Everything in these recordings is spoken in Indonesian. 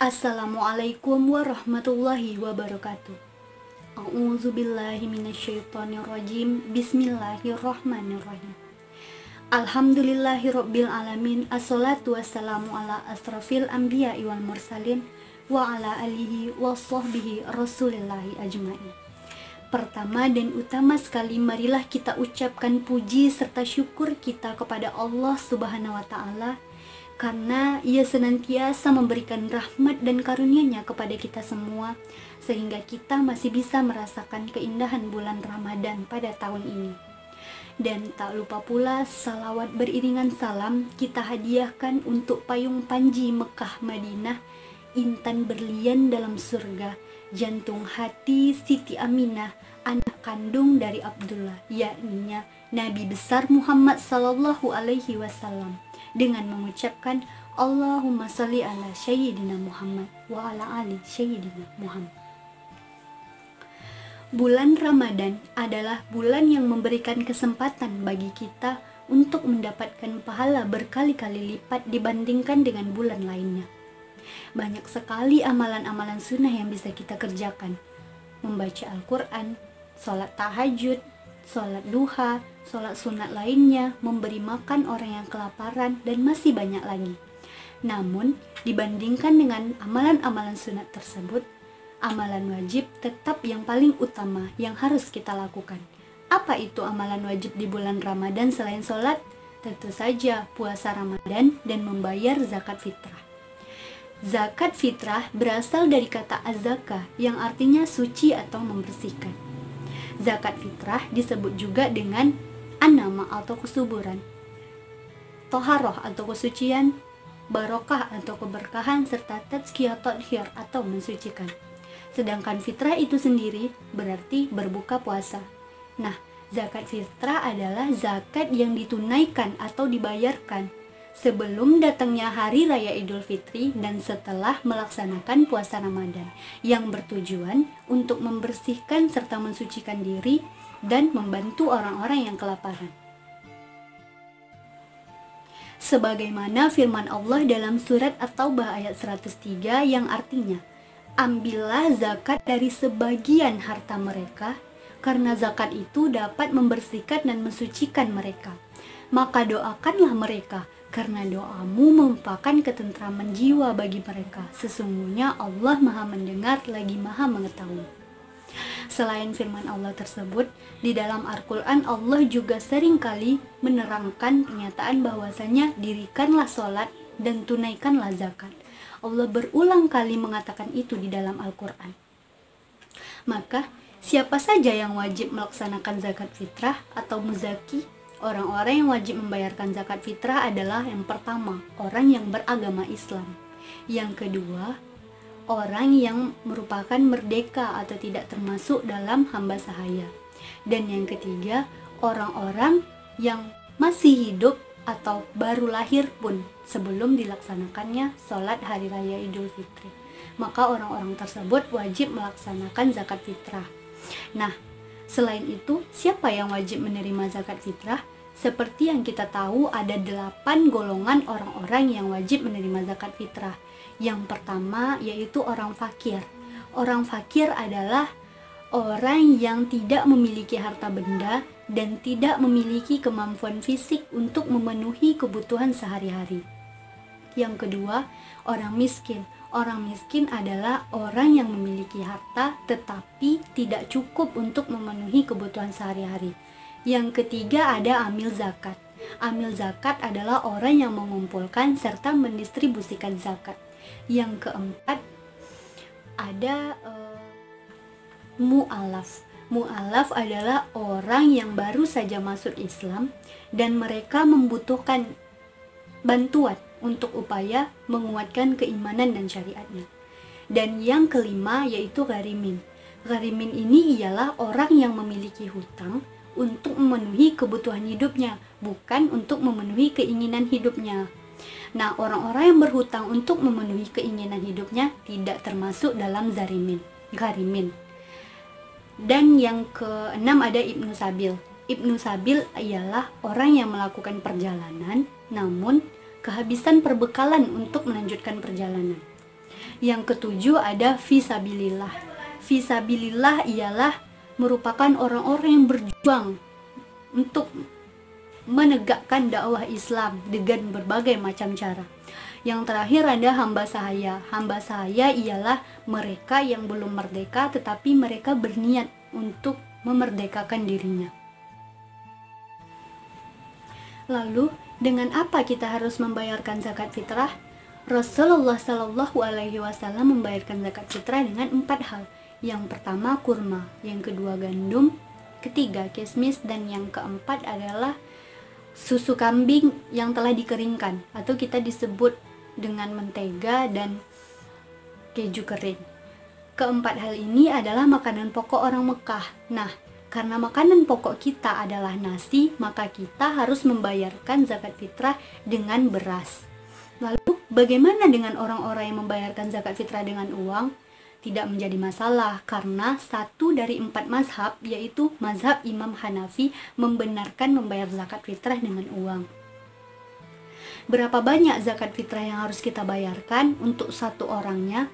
Assalamualaikum warahmatullahi wabarakatuh. A'udzubillahi minasyaitonirrajim. Bismillahirrahmanirrahim. Alhamdulillahirabbil alamin. Assalatu wassalamu ala asrafil anbiya'i wal mursalin wa ala alihi washabbihi rasulillahi ajmain. Pertama dan utama sekali, marilah kita ucapkan puji serta syukur kita kepada Allah Subhanahu wa taala, karena Ia senantiasa memberikan rahmat dan karunia-Nya kepada kita semua, sehingga kita masih bisa merasakan keindahan bulan Ramadan pada tahun ini. Dan tak lupa pula, salawat beriringan salam kita hadiahkan untuk payung panji Mekah Madinah, intan berlian dalam surga, jantung hati Siti Aminah, anak kandung dari Abdullah, yakninya Nabi besar Muhammad sallallahu alaihi wasallam, dengan mengucapkan Allahumma sholli ala Sayyidina Muhammad wa ala ali Sayyidina Muhammad. Bulan Ramadan adalah bulan yang memberikan kesempatan bagi kita untuk mendapatkan pahala berkali-kali lipat dibandingkan dengan bulan lainnya. Banyak sekali amalan-amalan sunnah yang bisa kita kerjakan. Membaca Al-Quran, sholat tahajud, sholat duha, sholat sunat lainnya, memberi makan orang yang kelaparan, dan masih banyak lagi. Namun, dibandingkan dengan amalan-amalan sunat tersebut, amalan wajib tetap yang paling utama yang harus kita lakukan. Apa itu amalan wajib di bulan Ramadan selain sholat? Tentu saja puasa Ramadan dan membayar zakat fitrah. Zakat fitrah berasal dari kata az-zakah yang artinya suci atau membersihkan. Zakat fitrah disebut juga dengan an-nama atau kesuburan, toharoh atau kesucian, barokah atau keberkahan, serta tazkiyah tathir atau mensucikan. Sedangkan fitrah itu sendiri berarti berbuka puasa. Nah, zakat fitrah adalah zakat yang ditunaikan atau dibayarkan sebelum datangnya Hari Raya Idul Fitri dan setelah melaksanakan puasa Ramadan, yang bertujuan untuk membersihkan serta mensucikan diri dan membantu orang-orang yang kelaparan. Sebagaimana firman Allah dalam surat At-Taubah ayat 103 yang artinya, ambillah zakat dari sebagian harta mereka, karena zakat itu dapat membersihkan dan mensucikan mereka. Maka doakanlah mereka, karena doamu merupakan ketentraman jiwa bagi mereka. Sesungguhnya Allah Maha Mendengar lagi Maha Mengetahui. Selain firman Allah tersebut, di dalam Al-Quran Allah juga seringkali menerangkan pernyataan bahwasanya dirikanlah sholat dan tunaikanlah zakat. Allah berulang kali mengatakan itu di dalam Al-Quran. Maka, siapa saja yang wajib melaksanakan zakat fitrah atau muzaki? Orang-orang yang wajib membayarkan zakat fitrah adalah yang pertama, orang yang beragama Islam. Yang kedua, orang yang merupakan merdeka atau tidak termasuk dalam hamba sahaya. Dan yang ketiga, orang-orang yang masih hidup atau baru lahir pun sebelum dilaksanakannya sholat Hari Raya Idul Fitri. Maka orang-orang tersebut wajib melaksanakan zakat fitrah. Nah, selain itu, siapa yang wajib menerima zakat fitrah? Seperti yang kita tahu, ada 8 golongan orang-orang yang wajib menerima zakat fitrah. Yang pertama yaitu orang fakir. Orang fakir adalah orang yang tidak memiliki harta benda dan tidak memiliki kemampuan fisik untuk memenuhi kebutuhan sehari-hari. Yang kedua, orang miskin. Orang miskin adalah orang yang memiliki harta tetapi tidak cukup untuk memenuhi kebutuhan sehari-hari. Yang ketiga ada amil zakat. Amil zakat adalah orang yang mengumpulkan serta mendistribusikan zakat. Yang keempat ada mu'alaf. Mu'alaf adalah orang yang baru saja masuk Islam dan mereka membutuhkan bantuan untuk upaya menguatkan keimanan dan syariatnya. Dan yang kelima yaitu gharimin. Gharimin ini ialah orang yang memiliki hutang untuk memenuhi kebutuhan hidupnya, bukan untuk memenuhi keinginan hidupnya. Nah, orang-orang yang berhutang untuk memenuhi keinginan hidupnya tidak termasuk dalam gharimin. Dan yang keenam ada Ibnu Sabil. Ibnu Sabil ialah orang yang melakukan perjalanan namun kehabisan perbekalan untuk melanjutkan perjalanan. Yang ketujuh ada fisabilillah. Fisabilillah ialah merupakan orang-orang yang berjuang untuk menegakkan dakwah Islam dengan berbagai macam cara. Yang terakhir ada hamba sahaya. Hamba sahaya ialah mereka yang belum merdeka tetapi mereka berniat untuk memerdekakan dirinya. Lalu, dengan apa kita harus membayarkan zakat fitrah? Rasulullah Shallallahu Alaihi Wasallam membayarkan zakat fitrah dengan 4 hal. Yang pertama kurma, yang kedua gandum, ketiga kismis, dan yang keempat adalah susu kambing yang telah dikeringkan atau kita disebut dengan mentega dan keju kering. Keempat hal ini adalah makanan pokok orang Mekah. Nah, karena makanan pokok kita adalah nasi, maka kita harus membayarkan zakat fitrah dengan beras. Lalu, bagaimana dengan orang-orang yang membayarkan zakat fitrah dengan uang? Tidak menjadi masalah, karena 1 dari 4 mazhab, yaitu mazhab Imam Hanafi, membenarkan membayar zakat fitrah dengan uang. Berapa banyak zakat fitrah yang harus kita bayarkan untuk satu orangnya?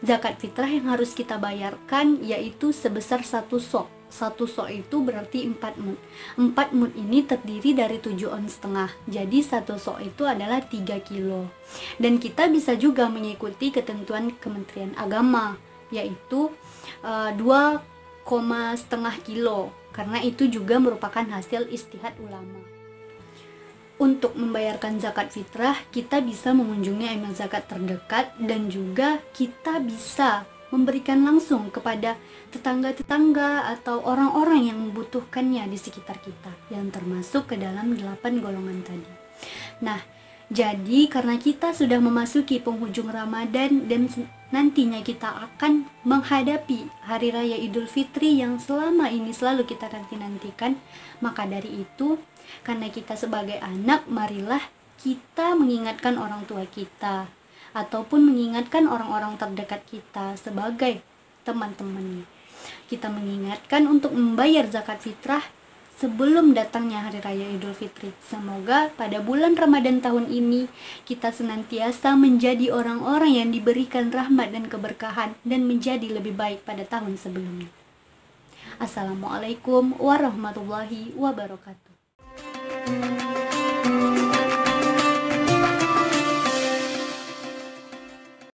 Zakat fitrah yang harus kita bayarkan yaitu sebesar 1 sok. 1 sok itu berarti 4 mud. 4 mud ini terdiri dari 7 ons setengah. Jadi 1 sok itu adalah 3 kilo. Dan kita bisa juga mengikuti ketentuan Kementerian Agama, yaitu 2,5 kilo, karena itu juga merupakan hasil ijtihad ulama. Untuk membayarkan zakat fitrah, kita bisa mengunjungi imam zakat terdekat dan juga kita bisa memberikan langsung kepada tetangga-tetangga atau orang-orang yang membutuhkannya di sekitar kita, yang termasuk ke dalam 8 golongan tadi. Nah, jadi karena kita sudah memasuki penghujung Ramadan dan nantinya kita akan menghadapi Hari Raya Idul Fitri yang selama ini selalu kita nanti-nantikan, maka dari itu, karena kita sebagai anak, marilah kita mengingatkan orang tua kita ataupun mengingatkan orang-orang terdekat kita sebagai teman-temannya. Kita mengingatkan untuk membayar zakat fitrah sebelum datangnya Hari Raya Idul Fitri. Semoga pada bulan Ramadan tahun ini kita senantiasa menjadi orang-orang yang diberikan rahmat dan keberkahan dan menjadi lebih baik pada tahun sebelumnya. Assalamualaikum warahmatullahi wabarakatuh.